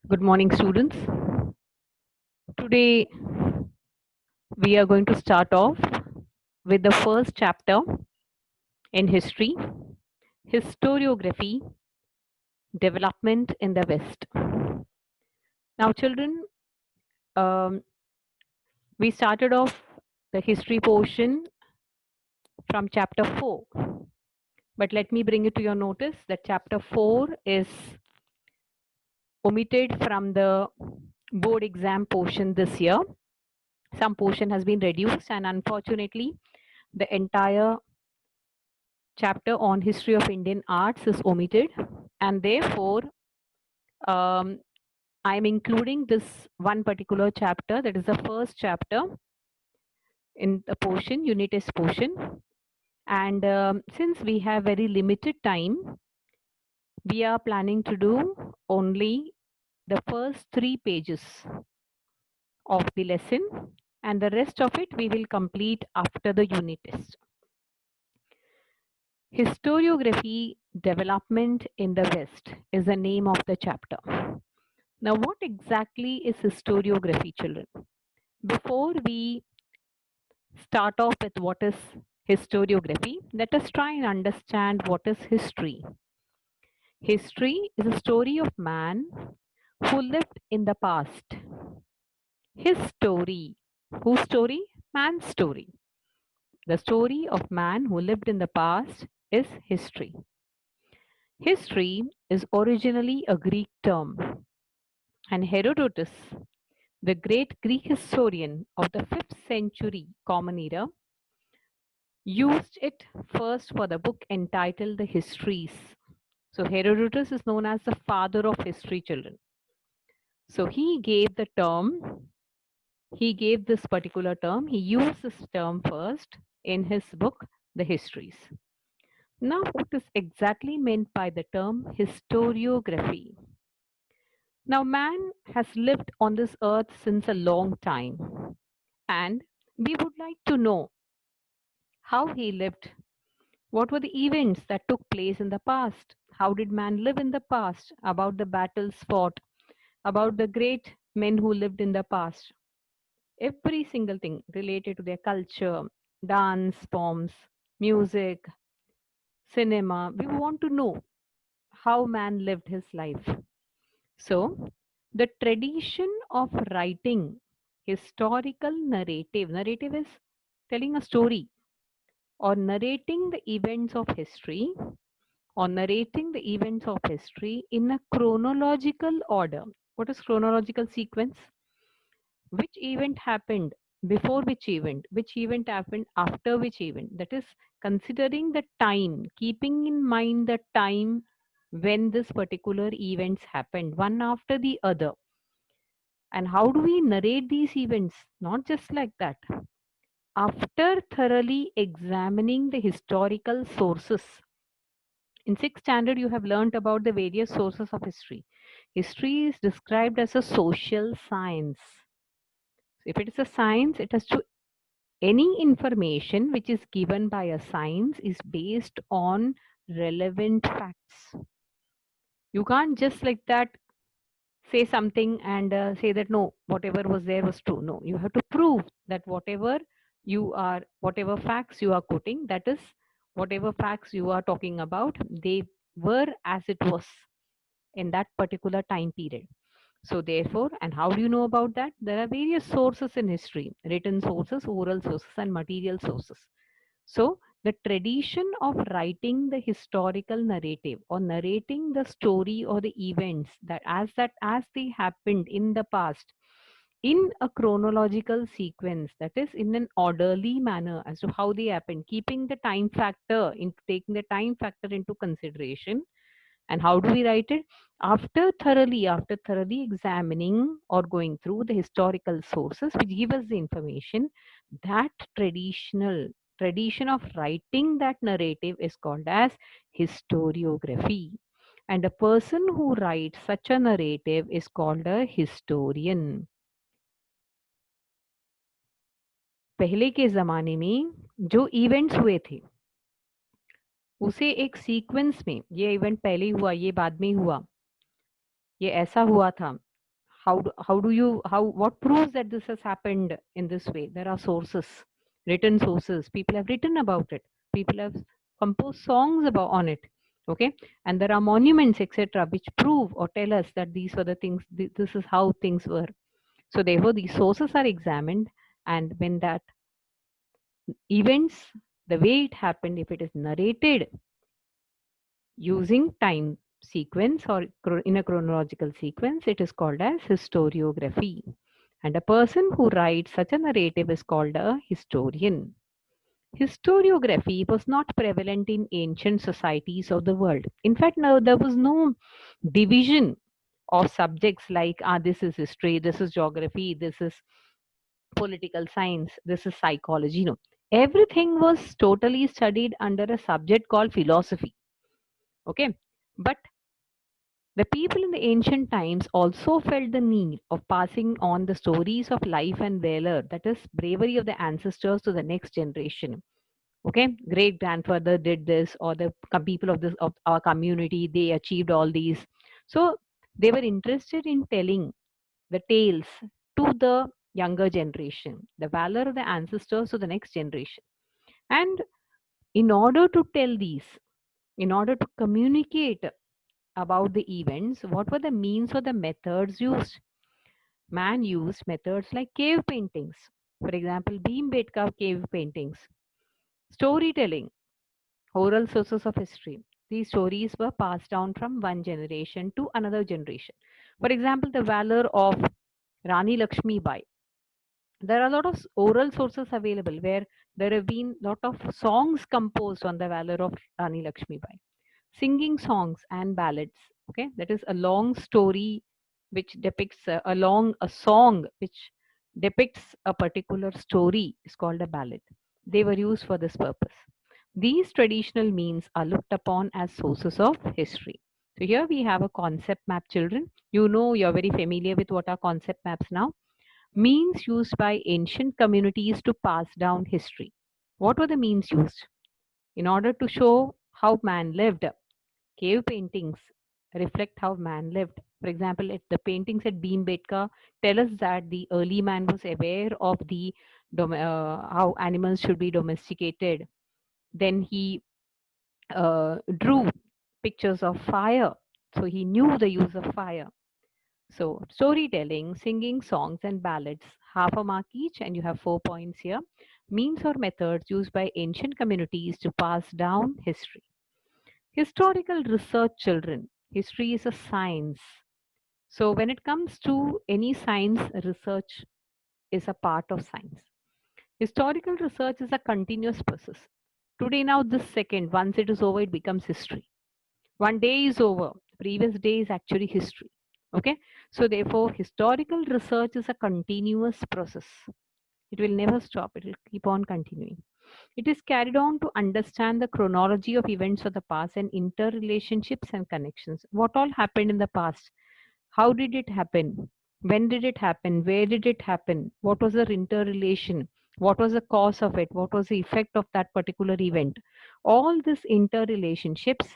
Good morning, students. Today we are going to start off with the first chapter in history, Historiography, Development in the West. Now, children, um, we started off the history portion from chapter 4. But let me bring it to your notice that chapter 4 is omitted from the board exam portion this year. Some portion has been reduced, and unfortunately, the entire chapter on history of Indian arts is omitted, and therefore I am including this one particular chapter, that is the first chapter in the portion, unit test portion. And since we have very limited time, we are planning to do only the first 3 pages of the lesson, and the rest of it we will complete after the unit test. Historiography Development in the West is the name of the chapter. Now, what exactly is historiography, children? Before we start off with what is historiography, let us try and understand what is history. History is a story of man who lived in the past. His story. Whose story? Man's story. The story of man who lived in the past is history. History is originally a Greek term, and Herodotus, the great Greek historian of the 5th century Common Era, used it first for the book entitled The Histories. So Herodotus is known as the father of history, children. So he gave the term, he gave this particular term, he used this term first in his book, The Histories. Now, what is exactly meant by the term historiography? Now, man has lived on this earth since a long time, and we would like to know how he lived. What were the events that took place in the past? How did man live in the past? About the battles fought, about the great men who lived in the past. Every single thing related to their culture, dance forms, music, cinema. We want to know how man lived his life. So, the tradition of writing historical narrative is telling a story or narrating the events of history or narrating the events of history in a chronological order. What is chronological sequence? Which event happened before which event happened after which event. That is considering the time, keeping in mind the time when this particular events happened, one after the other. And how do we narrate these events? Not just like that. After thoroughly examining the historical sources. In 6th standard, you have learnt about the various sources of history. History is described as a social science. If it is a science, it has to, any information which is given by a science is based on relevant facts. You can't just like that say something and say that no, whatever was there was true. No, you have to prove that whatever facts you are quoting, that is whatever facts you are talking about, they were as it was in that particular time period. So therefore, and how do you know about that? There are various sources in history, written sources, oral sources, and material sources. So the tradition of writing the historical narrative or narrating the story or the events that as they happened in the past in a chronological sequence, that is in an orderly manner as to how they happened, keeping the time factor into taking the time factor into consideration. And how do we write it? After thoroughly examining or going through the historical sources which give us the information, that tradition of writing that narrative is called as historiography. And a person who writes such a narrative is called a historian. पहले के ज़माने में जो events हुए थे उसे एक sequence में, ये इवेंट पहले हुआ, ये बाद में हुआ, ये ऐसा हुआ था, what proves that this has happened in this way? There are sources, written sources. People have written about it. People have composed songs about on it. Okay, and there are monuments, etc., which prove or tell us that these were the things. This is how things were. So therefore, these sources are examined, and when that events, the way it happened, if it is narrated using time sequence or in a chronological sequence, it is called as historiography. And a person who writes such a narrative is called a historian. Historiography was not prevalent in ancient societies of the world. In fact, no, there was no division of subjects like this is history, this is geography, this is political science, this is psychology. No, everything was totally studied under a subject called philosophy. Okay, but the people in the ancient times also felt the need of passing on the stories of life and valor, that is, bravery of the ancestors to the next generation. Okay, great grandfather did this, or the people of this of our community, they achieved all these. So they were interested in telling the tales to the younger generation, the valor of the ancestors to the next generation. And in order to tell these, in order to communicate about the events, what were the means or the methods used? Man used methods like cave paintings, for example, Bhimbetka cave paintings, storytelling, oral sources of history. These stories were passed down from one generation to another generation. For example, the valor of Rani Lakshmi Bai. There are a lot of oral sources available where there have been a lot of songs composed on the valor of Rani Lakshmi Bai. Singing songs and ballads. Okay, that is a long story which depicts a song which depicts a particular story is called a ballad. They were used for this purpose. These traditional means are looked upon as sources of history. So here we have a concept map, children. You know, you're very familiar with what are concept maps now. Means used by ancient communities to pass down history. What were the means used? In order to show how man lived, cave paintings reflect how man lived. For example, the paintings at Bhimbetka tell us that the early man was aware of the how animals should be domesticated. Then he drew pictures of fire, so he knew the use of fire. So, storytelling, singing songs, and ballads, half a mark each, and you have 4 points here. Means or methods used by ancient communities to pass down history. Historical research, children. History is a science. So, when it comes to any science, research is a part of science. Historical research is a continuous process. Today, now, this second, once it is over, it becomes history. One day is over, previous day is actually history. Okay, so therefore, historical research is a continuous process. It will never stop, it will keep on continuing. It is carried on to understand the chronology of events of the past and interrelationships and connections. What all happened in the past? How did it happen? When did it happen? Where did it happen? What was the interrelation? What was the cause of it? What was the effect of that particular event? All these interrelationships,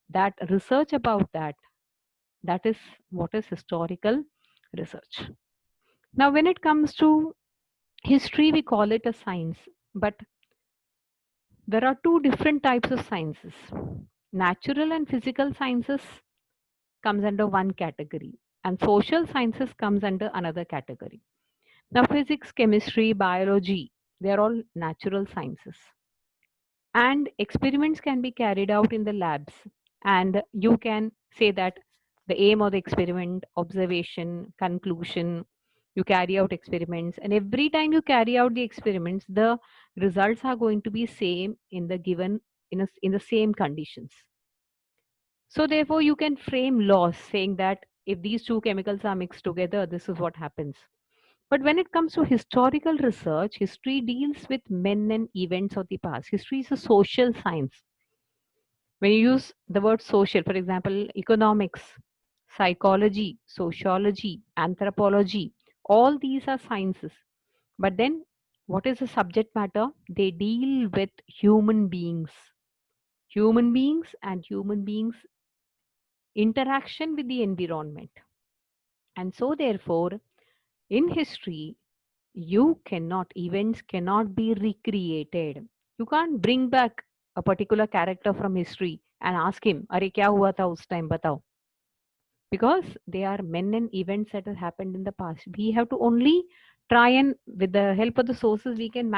that research about that, that is what is historical research. Now, when it comes to history, we call it a science, but there are two different types of sciences. Natural and physical sciences comes under one category, and social sciences comes under another category. Now, physics, chemistry, biology, they are all natural sciences. And experiments can be carried out in the labs. And you can say that the aim of the experiment, observation, conclusion, you carry out experiments. And every time you carry out the experiments, the results are going to be same in the given, in the same conditions. So therefore, you can frame laws saying that if these two chemicals are mixed together, this is what happens. But when it comes to historical research, history deals with men and events of the past. History is a social science. When you use the word social, for example, economics, psychology, sociology, anthropology, all these are sciences. But then, what is the subject matter? They deal with human beings and human beings' interaction with the environment. And so, therefore, in history, events cannot be recreated. You can't bring back a particular character from history and ask him, Are kya hua tha us time, batao? Because they are men and events that have happened in the past. We have to only try and, with the help of the sources, we can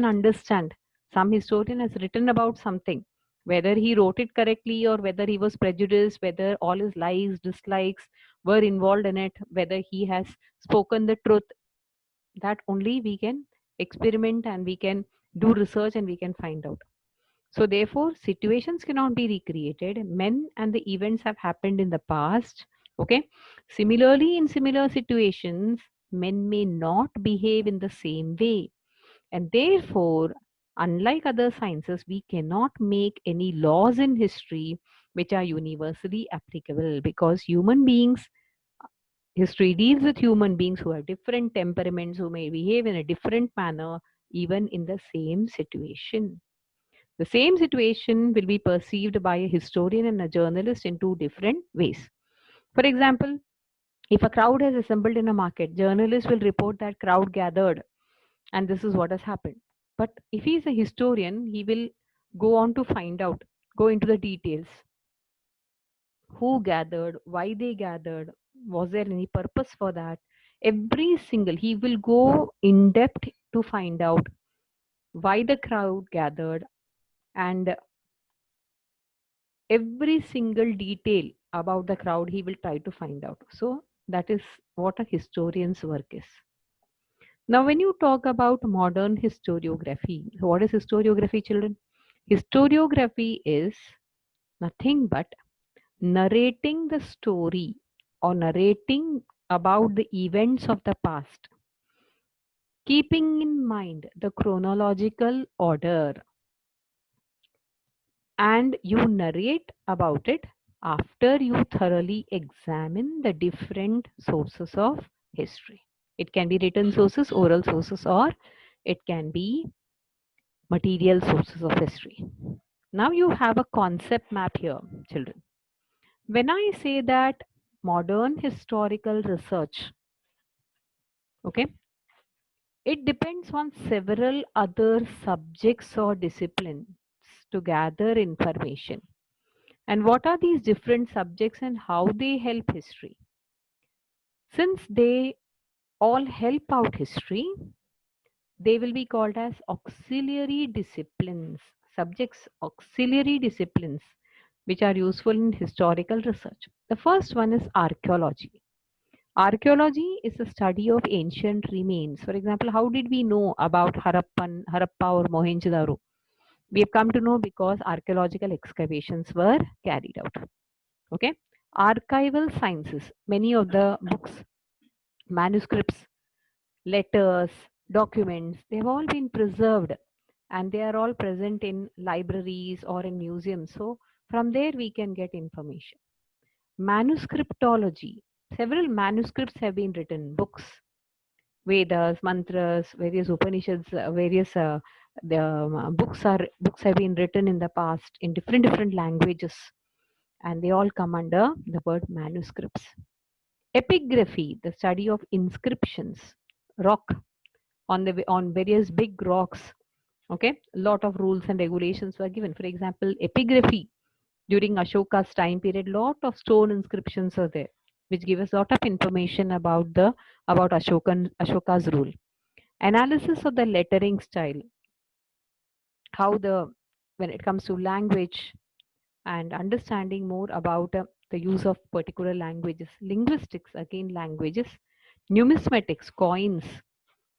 understand. Some historian has written about something, whether he wrote it correctly or whether he was prejudiced, whether all his likes, dislikes were involved in it, whether he has spoken the truth. That only we can experiment and we can do research and we can find out. So, therefore, situations cannot be recreated. Men and the events have happened in the past. Okay. Similarly, in similar situations, men may not behave in the same way. And therefore, unlike other sciences, we cannot make any laws in history which are universally applicable, because human beings, history deals with human beings who have different temperaments, who may behave in a different manner, even in the same situation. The same situation will be perceived by a historian and a journalist in two different ways. For example, if a crowd has assembled in a market, journalists will report that crowd gathered and this is what has happened. But if he is a historian, he will go on to find out, go into the details. Who gathered, why they gathered, was there any purpose for that? He will go in depth to find out why the crowd gathered, and every single detail about the crowd he will try to find out. So that is what a historian's work is. Now, when you talk about modern historiography, so what is historiography, children? Historiography is nothing but narrating the story or narrating about the events of the past, keeping in mind the chronological order, and you narrate about it after you thoroughly examine the different sources of history. It can be written sources, oral sources, or it can be material sources of history. Now you have a concept map here, children. When I say that modern historical research, okay, it depends on several other subjects or disciplines to gather information. And what are these different subjects and how they help history? Since they all help out history, they will be called as auxiliary disciplines, subjects, auxiliary disciplines, which are useful in historical research. The first one is archaeology. Archaeology is the study of ancient remains. For example, how did we know about Harappa or Mohenjo-daro? We have come to know because archaeological excavations were carried out. Okay. Archival sciences, many of the books, manuscripts, letters, documents, they've all been preserved and they are all present in libraries or in museums. So from there we can get information. Manuscriptology, several manuscripts have been written, books, Vedas, mantras, various Upanishads, various books have been written in the past in different languages, and they all come under the word manuscripts. Epigraphy, the study of inscriptions, rock on various big rocks. Okay, a lot of rules and regulations were given. For example, epigraphy during Ashoka's time period, lot of stone inscriptions are there, which give us a lot of information about Ashoka's rule. Analysis of the lettering style, how when it comes to language and understanding more about the use of particular languages. Linguistics, again languages. Numismatics, coins.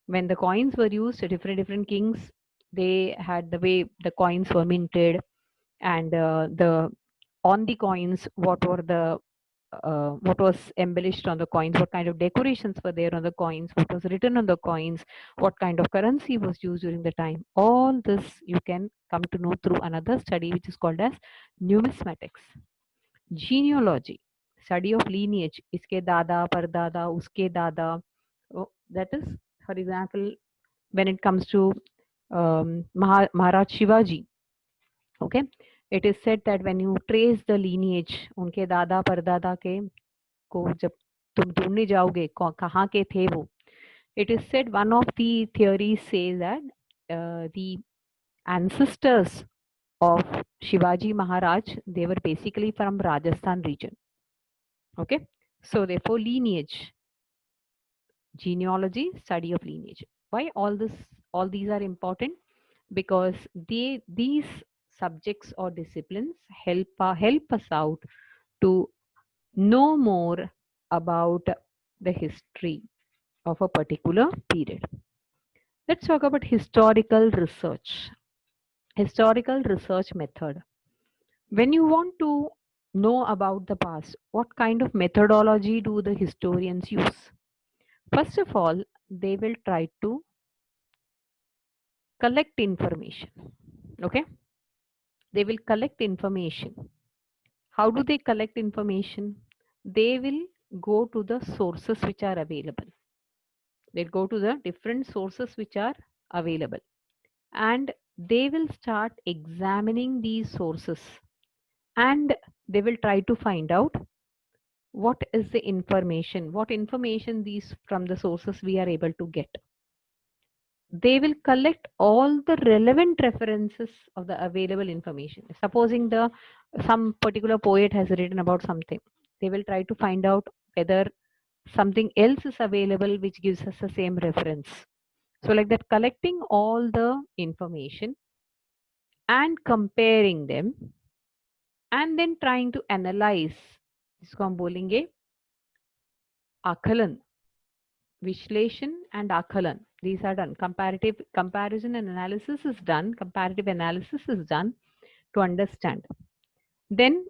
When the coins were used, different kings, they had the way the coins were minted, and the on the coins, what was embellished on the coins, what kind of decorations were there on the coins, what was written on the coins, what kind of currency was used during the time. All this you can come to know through another study which is called as numismatics. Genealogy, study of lineage, iske dada, pardada, uske dada. Oh, that is, for example, when it comes to Maharaj Shivaji, okay, it is said that when you trace the lineage, उनके दादा परदादा के को जब तुम ढूंढने जाओगे कहाँ के थे वो. It is said one of the theories says that the ancestors of Shivaji Maharaj, they were basically from Rajasthan region. Okay, so therefore lineage, genealogy, study of lineage. Why all these are important? Because these subjects or disciplines help us out to know more about the history of a particular period. Let's talk about historical research. Historical research method. When you want to know about the past, what kind of methodology do the historians use? First of all, they will try to collect information. Okay? They will collect information. How do they collect information? They will go to the sources which are available. They'll go to the different sources which are available, and they will start examining these sources, and they will try to find out what is the information, what information these from the sources we are able to get. They will collect all the relevant references of the available information. Supposing the some particular poet has written about something, they will try to find out whether something else is available which gives us the same reference. So like that, collecting all the information and comparing them, and then trying to analyze. इसको हम बोलेंगे आकलन, विश्लेषण and आकलन. These are done. Comparative comparison and analysis is done. Comparative analysis is done to understand. Then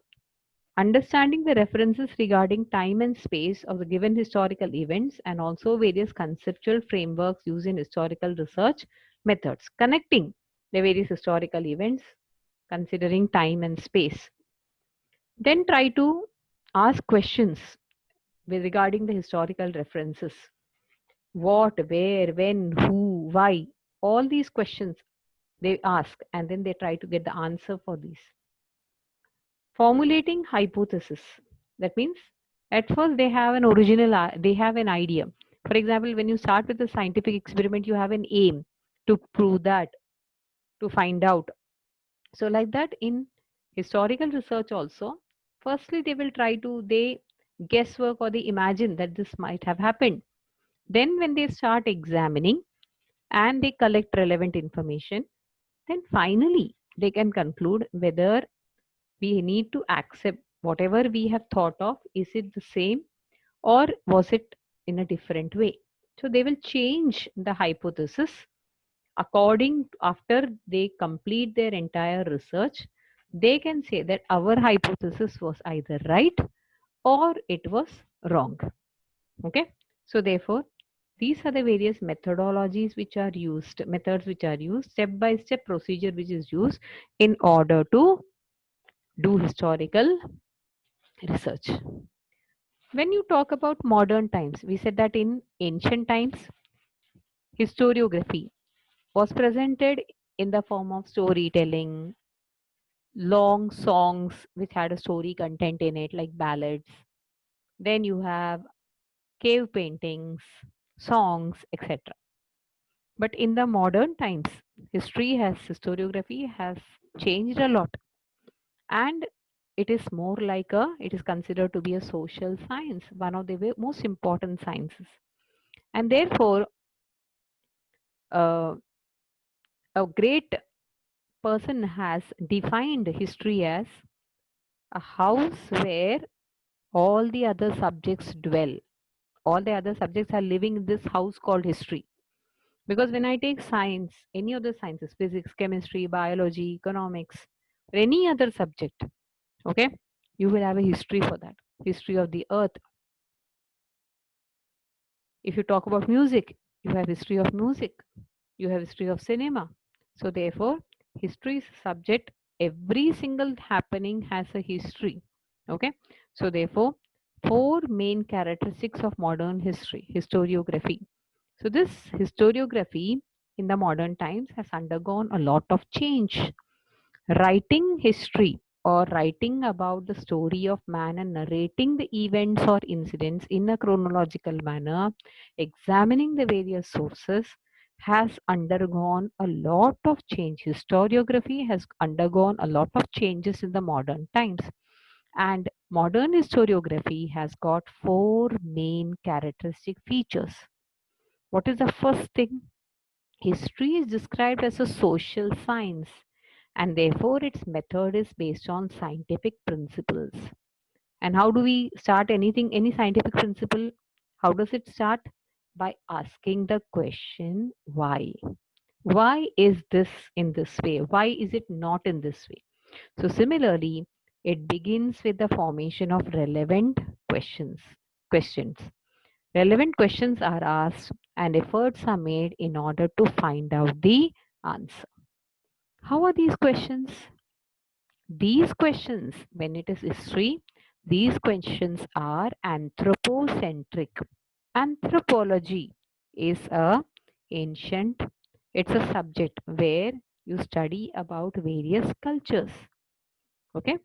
understanding the references regarding time and space of the given historical events, and also various conceptual frameworks used in historical research methods. Connecting the various historical events considering time and space. Then try to ask questions regarding the historical references. What, where, when, who, why, all these questions they ask, and then they try to get the answer for these. Formulating hypothesis. That means at first they have an they have an idea. For example, when you start with a scientific experiment, you have an aim to prove that, to find out. So like that in historical research also, firstly they guesswork or they imagine that this might have happened. Then when they start examining and they collect relevant information, then finally they can conclude whether we need to accept whatever we have thought of, is it the same or was it in a different way. So they will change the hypothesis according after they complete their entire research. They can say that our hypothesis was either right or it was wrong. Okay, so therefore these are the various methodologies which are used, methods which are used, step by step procedure which is used in order to do historical research. When you talk about modern times, we said that in ancient times, historiography was presented in the form of storytelling, long songs which had a story content in it, like ballads. Then you have cave paintings, songs, etc. But in the modern times, historiography has changed a lot, and it is more like it is considered to be a social science, one of the most important sciences. And therefore, uh, a great person has defined history as a house where all the other subjects dwell. All the other subjects are living in this house called history. Because when I take science, any other sciences, physics, chemistry, biology, economics, or any other subject, okay, you will have a history for that. History of the earth. If you talk about music, you have history of music. You have history of cinema. So therefore, history is a subject. Every single happening has a history. Okay. So therefore, four main characteristics of modern history, historiography. So this historiography in the modern times has undergone a lot of change. Writing history or writing about the story of man and narrating the events or incidents in a chronological manner, examining the various sources, has undergone a lot of change. Historiography has undergone a lot of changes in the modern times. And modern historiography has got four main characteristic features. What is the first thing? History is described as a social science, and therefore its method is based on scientific principles. And how do we start anything, any scientific principle? How does it start? By asking the question, why? Why is this in this way? Why is it not in this way? So, similarly, it begins with the formation of relevant questions. Questions. Relevant questions are asked and efforts are made in order to find out the answer. How are these questions? These questions, when it is history, these questions are anthropocentric. Anthropology is a ancient, it's a subject where you study about various cultures. Okay?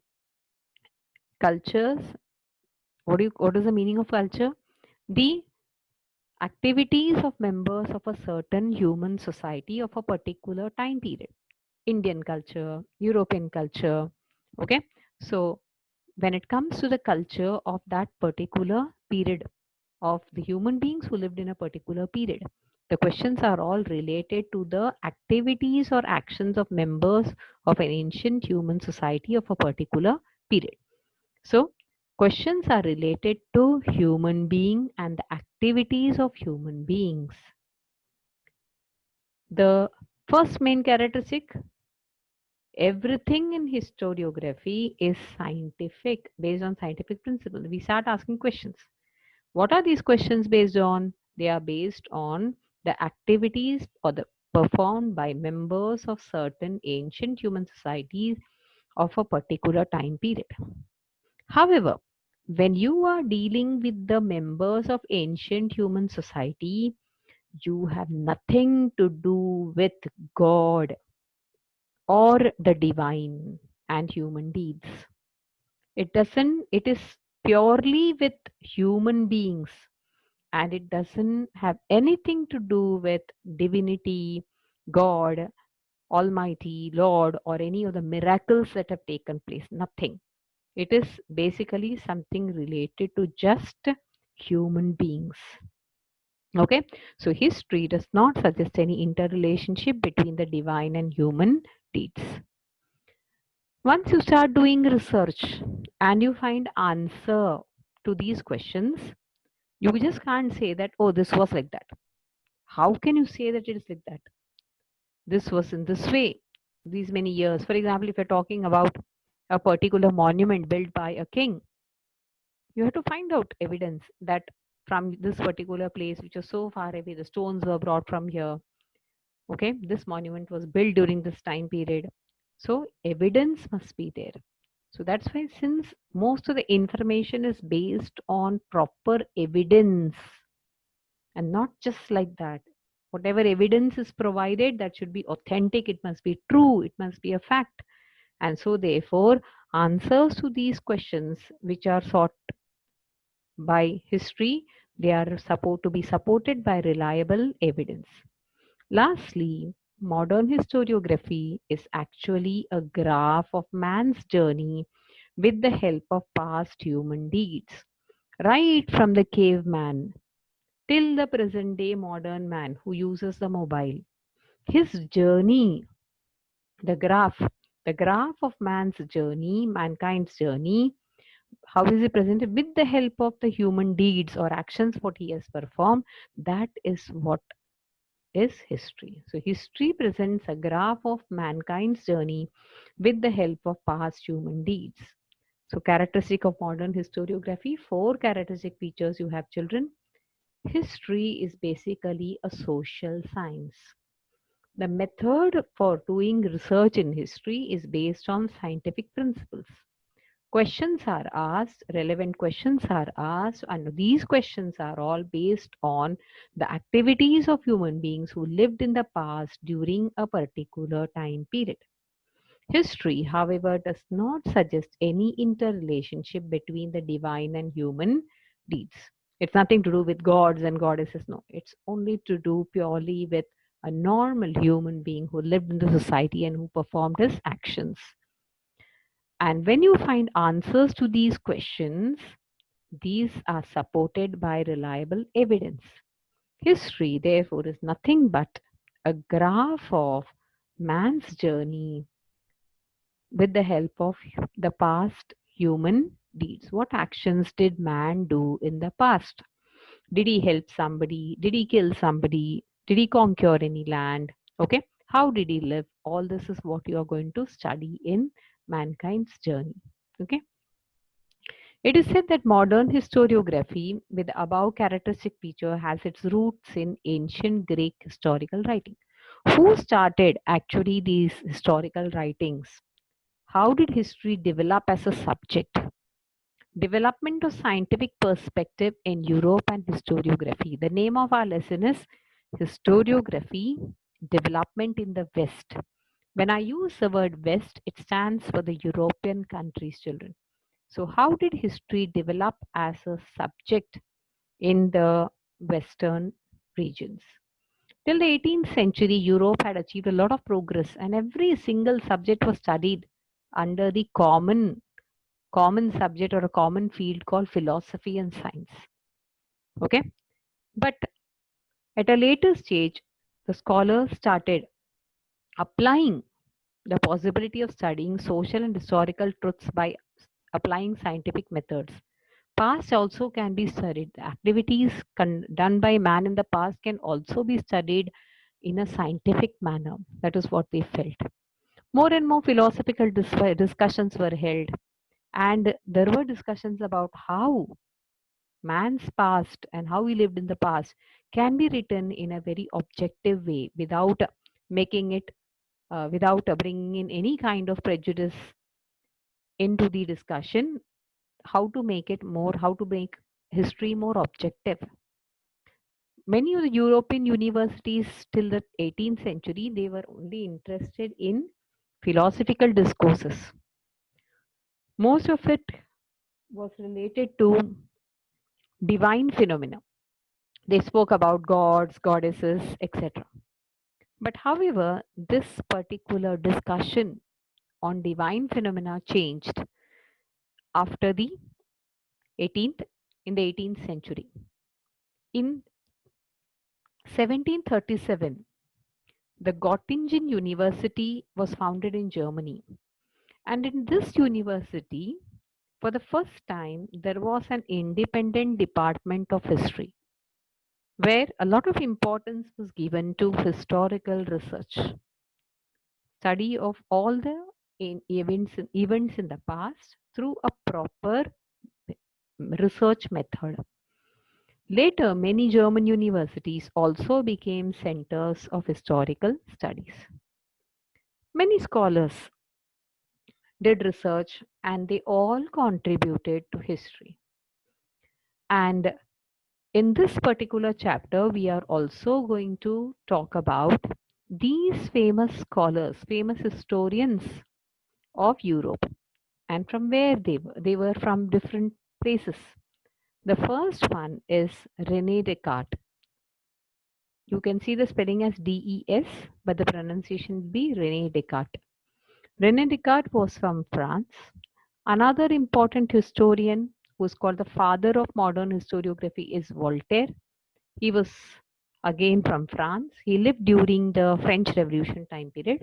Cultures, what is the meaning of culture? The activities of members of a certain human society of a particular time period. Indian culture, European culture. Okay. So when it comes to the culture of that particular period of the human beings who lived in a particular period, the questions are all related to the activities or actions of members of an ancient human society of a particular period. So questions are related to human being and the activities of human beings. The first main characteristic, everything in historiography is scientific, based on scientific principles. We start asking questions. What are these questions based on? They are based on the activities or the performed by members of certain ancient human societies of a particular time period. However, when you are dealing with the members of ancient human society, you have nothing to do with God or the divine and human deeds. It is purely with human beings, and it doesn't have anything to do with divinity, God, Almighty, Lord, or any of the miracles that have taken place. Nothing. It is basically something related to just human beings. Okay, so history does not suggest any interrelationship between the divine and human deeds. Once you start doing research and you find answer to these questions, you just can't say that, oh, this was like that. How can you say that it is like that? This was in this way these many years. For example, if you're talking about a particular monument built by a king, you have to find out evidence that from this particular place, which was so far away, the stones were brought from here. Okay, this monument was built during this time period. So evidence must be there. So that's why, since most of the information is based on proper evidence and not just like that, whatever evidence is provided, that should be authentic, it must be true, it must be a fact. And so, therefore, answers to these questions, which are sought by history, they are supposed to be supported by reliable evidence. Lastly, modern historiography is actually a graph of man's journey with the help of past human deeds, right from the caveman till the present day modern man who uses the mobile. His journey, the graph, the graph of man's journey, mankind's journey, how is it presented with the help of the human deeds or actions what he has performed? That is what is history. So history presents a graph of mankind's journey with the help of past human deeds. So characteristic of modern historiography, four characteristic features you have, children. History is basically a social science. The method for doing research in history is based on scientific principles. Questions are asked, relevant questions are asked, and these questions are all based on the activities of human beings who lived in the past during a particular time period. History, however, does not suggest any interrelationship between the divine and human deeds. It's nothing to do with gods and goddesses, no. It's only to do purely with a normal human being who lived in the society and who performed his actions. And when you find answers to these questions, these are supported by reliable evidence. History, therefore, is nothing but a graph of man's journey with the help of the past human deeds. What actions did man do in the past? Did he help somebody? Did he kill somebody? Did he conquer any land? Okay. How did he live? All this is what you are going to study in mankind's journey. Okay. It is said that modern historiography, with the above characteristic feature, has its roots in ancient Greek historical writing. Who started actually these historical writings? How did history develop as a subject? Development of scientific perspective in Europe and historiography. The name of our lesson is Historiography Development in the West. When I use the word West, it stands for the European countries, children. So, how did history develop as a subject in the Western regions? Till the 18th century, Europe had achieved a lot of progress, and every single subject was studied under the common subject or a common field called philosophy and science. Okay, but at a later stage, the scholars started applying the possibility of studying social and historical truths by applying scientific methods. Past also can be studied. The activities done by man in the past can also be studied in a scientific manner. That is what they felt. More and more philosophical discussions were held, and there were discussions about how man's past and how he lived in the past can be written in a very objective way without making it, without bringing in any kind of prejudice into the discussion. How to make history more objective. Many of the European universities till the 18th century, they were only interested in philosophical discourses. Most of it was related to divine phenomena. They spoke about gods, goddesses, etc. But however, this particular discussion on divine phenomena changed after the 18th in the 18th century. In 1737, the Göttingen University was founded in Germany. And in this university, for the first time, there was an independent department of history where a lot of importance was given to historical research, study of all the events in the past through a proper research method. Later, many German universities also became centers of historical studies. Many scholars did research and they all contributed to history. And in this particular chapter, we are also going to talk about these famous scholars, famous historians of Europe, and from where they were. They were from different places. The first one is Rene Descartes. You can see the spelling as DES, but the pronunciation will be Rene Descartes. Rene Descartes was from France. Another important historian who is called the father of modern historiography is Voltaire. He was again from France. He lived during the French Revolution time period.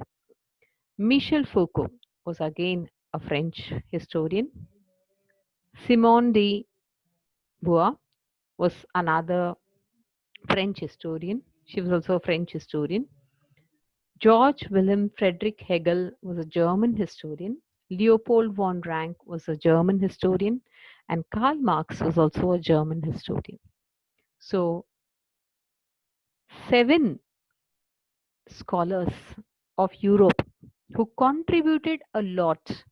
Michel Foucault was again a French historian. Simone de Beauvoir was another French historian. She was also a French historian. George Wilhelm Friedrich Hegel was a German historian. Leopold von Ranke was a German historian. And Karl Marx was also a German historian. So, 7 scholars of Europe who contributed a lot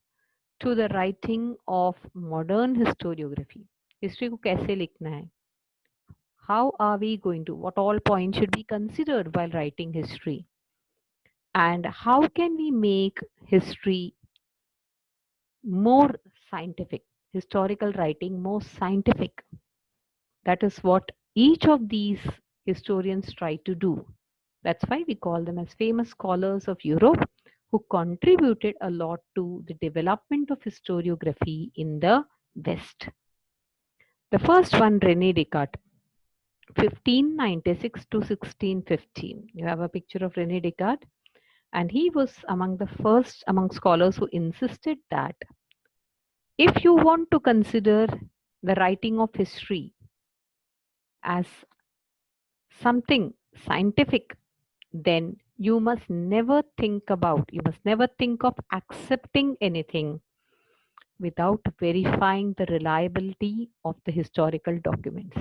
to the writing of modern historiography. History को कैसे लिखना है? How are we going to, what all points should be considered while writing history? And how can we make history more scientific, historical writing more scientific? That is what each of these historians try to do. That's why we call them as famous scholars of Europe who contributed a lot to the development of historiography in the West. The first one, Rene Descartes, 1596 to 1615. You have a picture of Rene Descartes, and he was among the first among scholars who insisted that if you want to consider the writing of history as something scientific, then you must never think of accepting anything without verifying the reliability of the historical documents.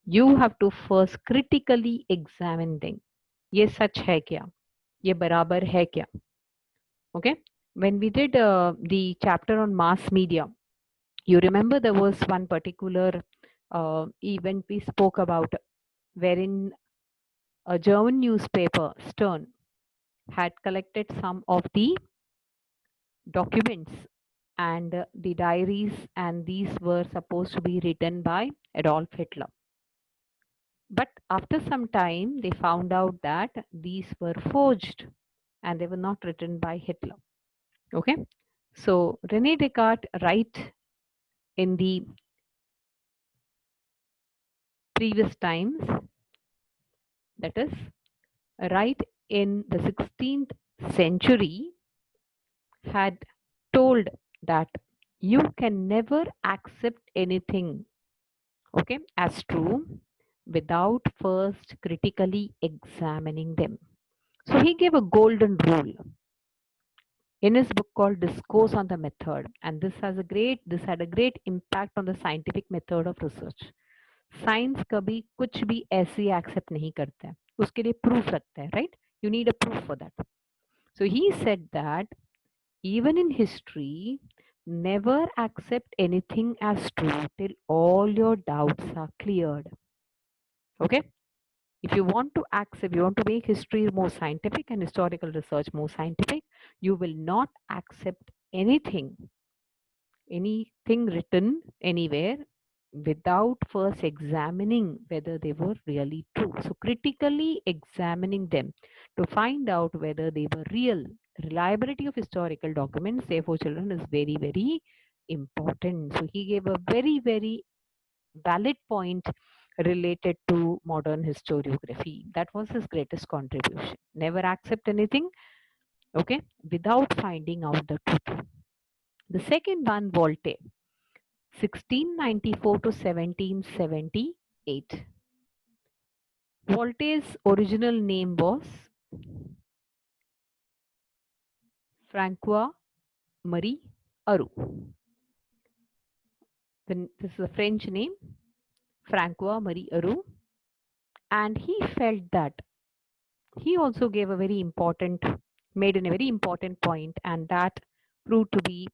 You have to first critically examine them. ये सच है क्या? ये बराबर है क्या? Okay. When we did the chapter on mass media, you remember there was one particular event we spoke about wherein a German newspaper, Stern, had collected some of the documents and the diaries, and these were supposed to be written by Adolf Hitler. But after some time, they found out that these were forged and they were not written by Hitler. Okay. So Rene Descartes write in the previous times, that is, right in the 16th century, had told that you can never accept anything, okay, as true without first critically examining them. So he gave a golden rule in his book called Discourse on the Method, and this had a great impact on the scientific method of research. Science कभी कुछ भी ऐसे ही accept नहीं करता है, उसके लिए proof लगता है, right? You need a proof for that. So he said that even in history, never accept anything as true till all your doubts are cleared. Okay? If you want to accept, you want to make history more scientific and historical research more scientific, you will not accept anything written anywhere without first examining whether they were really true. So, critically examining them to find out whether they were real. Reliability of historical documents, therefore, children, is very, very important. So, he gave a very, very valid point related to modern historiography. That was his greatest contribution. Never accept anything, okay, without finding out the truth. The second one, Voltaire, 1694 to 1778. Voltaire's original name was Francois Marie Aru. This is a French name, Francois Marie Aru. And he felt that he also gave a very important, made a very important point, and that proved to be,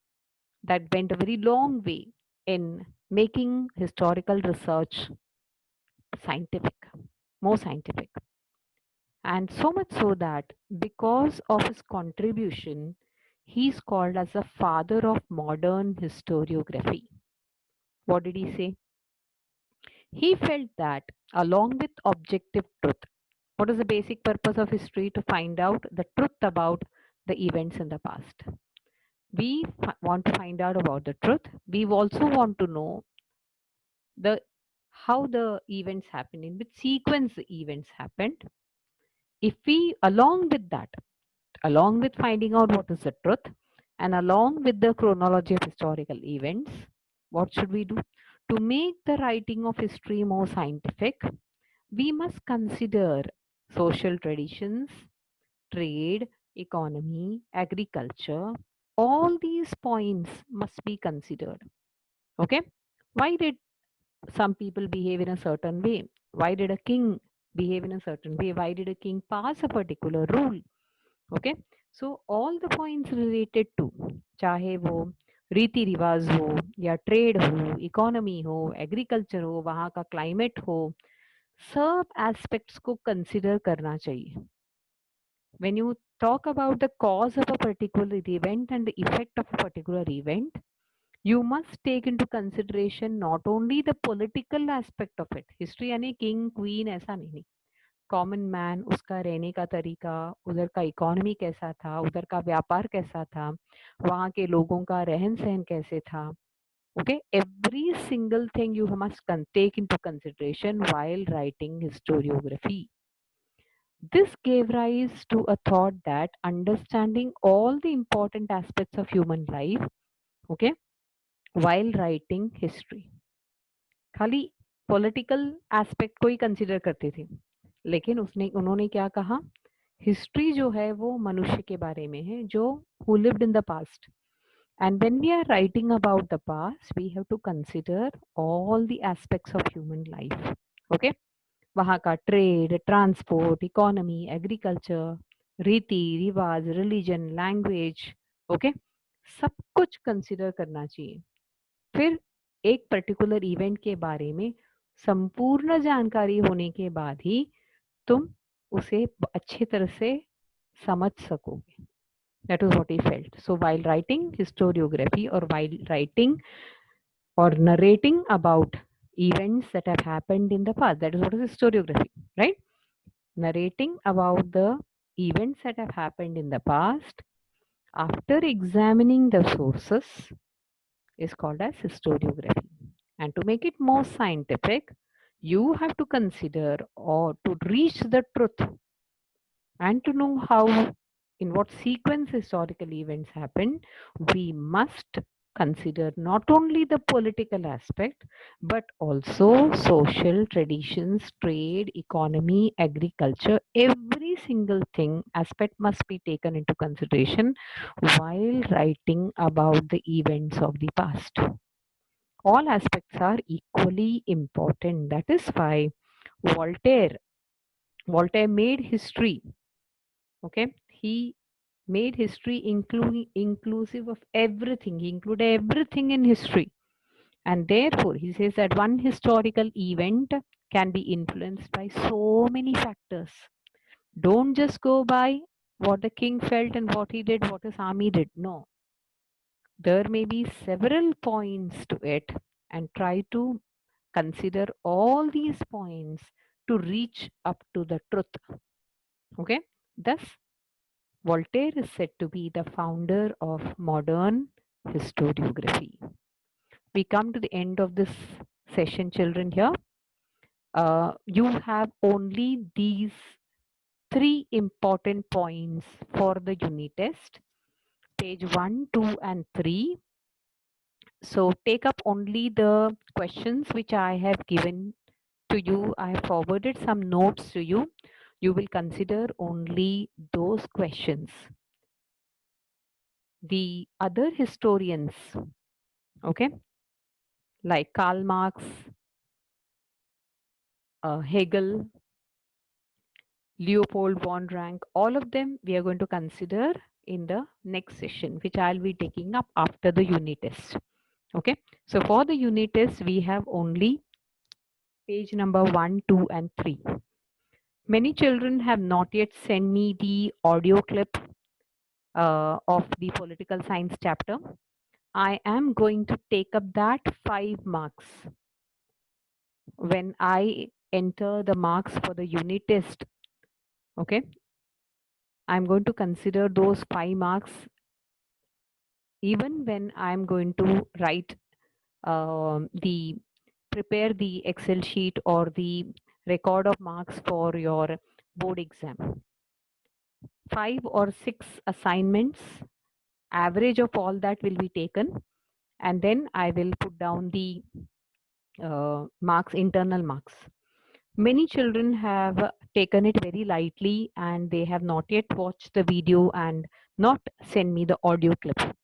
that went a very long way in making historical research scientific, more scientific. And so much so that because of his contribution, he's called as the father of modern historiography. What did he say? He felt that along with objective truth, what is the basic purpose of history? To find out the truth about the events in the past. We want to find out about the truth. We also want to know the how the events happened, in which sequence the events happened. If we, along with finding out what is the truth and along with the chronology of historical events, what should we do? To make the writing of history more scientific, we must consider social traditions, trade, economy, agriculture. All these points must be considered. Okay? Why did some people behave in a certain way? Why did a king behave in a certain way? Why did a king pass a particular rule? Okay, so all the points related to, चाहे वो रीति रिवाज हो या trade हो, economy हो, agriculture हो, वहाँ का क्लाइमेट हो, सब एस्पेक्ट्स को कंसिडर करना चाहिए. When you talk about the cause of a particular event and the effect of a particular event, you must take into consideration not only the political aspect of it. History यानी king, queen ऐसा नहीं. Common man, उसका रहने का तरीका, उधर का economy कैसा था, उधर का व्यापार कैसा था, वहाँ के लोगों का रहन सहन कैसे था. Okay, every single thing you must take into consideration while writing historiography. This gave rise to a thought that understanding all the important aspects of human life, okay, while writing history. खाली political aspect को ही consider करते थे, लेकिन उन्होंने क्या कहा, history जो है वो मनुष्य के बारे में है जो who lived in the past, and when we are writing about the past we have to consider all the aspects of human life. Okay, वहाँ का ट्रेड, ट्रांसपोर्ट, इकोनॉमी, एग्रीकल्चर, रीति रिवाज, रिलीजन, लैंग्वेज, ओके, सब कुछ consider करना चाहिए. फिर एक पर्टिकुलर इवेंट के बारे में संपूर्ण जानकारी होने के बाद ही तुम उसे अच्छी तरह से समझ सकोगे. That is what he felt. So while writing historiography or while writing or narrating about events that have happened in the past, that is what is historiography, right? Narrating about the events that have happened in the past after examining the sources is called as historiography. And to make it more scientific, you have to consider or to reach the truth and to know how, in what sequence historical events happen, we must consider not only the political aspect, but also social traditions, trade, economy, agriculture, every single thing aspect must be taken into consideration while writing about the events of the past. All aspects are equally important. That is why Voltaire made history. Okay, he made history inclusive of everything. He included everything in history, and therefore he says that one historical event can be influenced by so many factors. Don't just go by what the king felt and what he did, what his army did. No, there may be several points to it, and try to consider all these points to reach up to the truth. Okay, thus Voltaire is said to be the founder of modern historiography. We come to the end of this session, children. Here you have only these three important points for the unit test, page 1, 2 and 3. So take up only the questions which I have given to you. I have forwarded some notes to you. You will consider only those questions. The other historians, okay, like Karl Marx, Hegel, Leopold von Ranke, all of them we are going to consider in the next session, which I'll be taking up after the unit test. Okay, so for the unit test, we have only page number 1, 2 and 3. Many children have not yet sent me the audio clip of the political science chapter. I am going to take up that 5 marks. When I enter the marks for the unit test, okay, I'm going to consider those 5 marks even when I'm going to write prepare the Excel sheet or the record of marks for your board exam. 5 or 6 assignments, average of all that will be taken, and then I will put down the marks, internal marks. Many children have taken it very lightly and they have not yet watched the video and not send me the audio clip.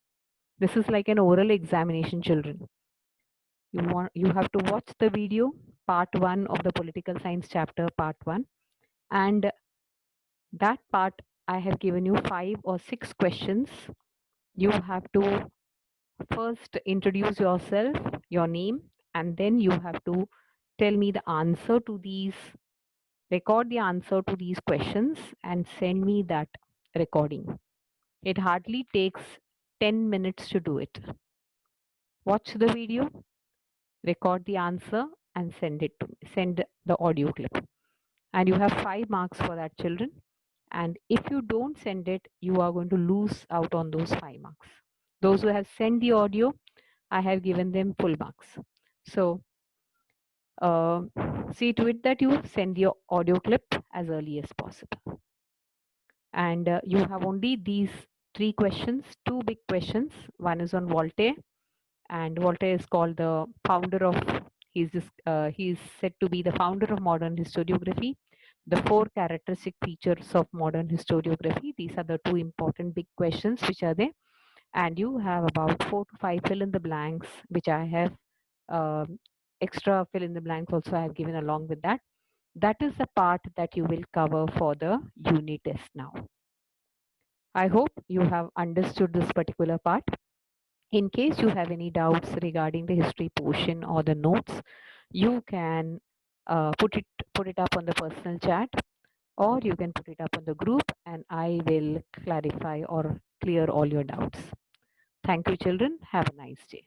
This is like an oral examination, children. You have to watch the video, part 1 of the political science chapter, part 1, and that part I have given you 5 or 6 questions. You have to first introduce yourself, your name, and then you have to tell me the answer to these, record the answer to these questions and send me that recording. It hardly takes 10 minutes to do it. Watch the video, record the answer, and send the audio clip. And you have 5 marks for that, children. And if you don't send it, you are going to lose out on those 5 marks. Those who have sent the audio, I have given them full marks. So uh, see to it that you send your audio clip as early as possible. And you have only these 3 questions, 2 big questions. One is on Voltaire, and Voltaire is called the founder of, he's said to be the founder of modern historiography. The 4 characteristic features of modern historiography, these are the 2 important big questions which are there. And you have about 4 to 5 fill in the blanks, which I have extra fill in the blanks also I have given along with that. That is the part that you will cover for the unit test now. I hope you have understood this particular part. In case you have any doubts regarding the history portion or the notes, you can put it up on the personal chat, or you can put it up on the group, and I will clarify or clear all your doubts. Thank you, children. Have a nice day.